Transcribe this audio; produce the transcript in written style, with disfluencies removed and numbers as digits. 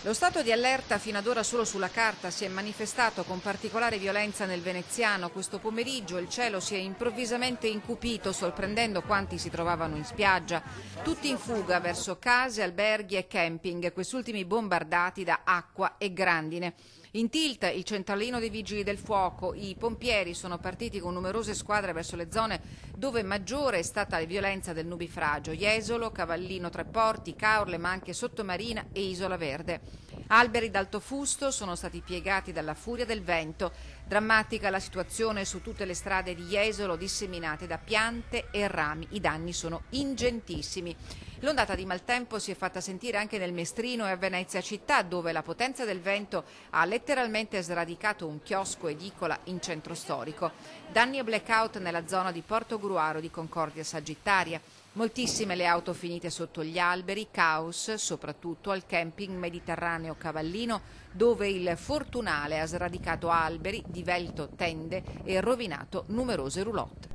Lo stato di allerta fino ad ora solo sulla carta si è manifestato con particolare violenza nel veneziano. Questo pomeriggio il cielo si è improvvisamente incupito, sorprendendo quanti si trovavano in spiaggia. Tutti in fuga verso case, alberghi e camping, quest'ultimi bombardati da acqua e grandine. In tilt il centralino dei vigili del fuoco, i pompieri sono partiti con numerose squadre verso le zone dove maggiore è stata la violenza del nubifragio: Jesolo, Cavallino Treporti, Caorle, ma anche Sottomarina e Isola Verde. Alberi d'alto fusto sono stati piegati dalla furia del vento. Drammatica la situazione su tutte le strade di Jesolo, disseminate da piante e rami. I danni sono ingentissimi. L'ondata di maltempo si è fatta sentire anche nel Mestrino e a Venezia città, dove la potenza del vento ha letteralmente sradicato un chiosco edicola in centro storico. Danni e blackout nella zona di Porto Gruaro di Concordia Sagittaria. Moltissime le auto finite sotto gli alberi, caos soprattutto al camping Mediterraneo Cavallino, dove il fortunale ha sradicato alberi, divelto tende e rovinato numerose roulotte.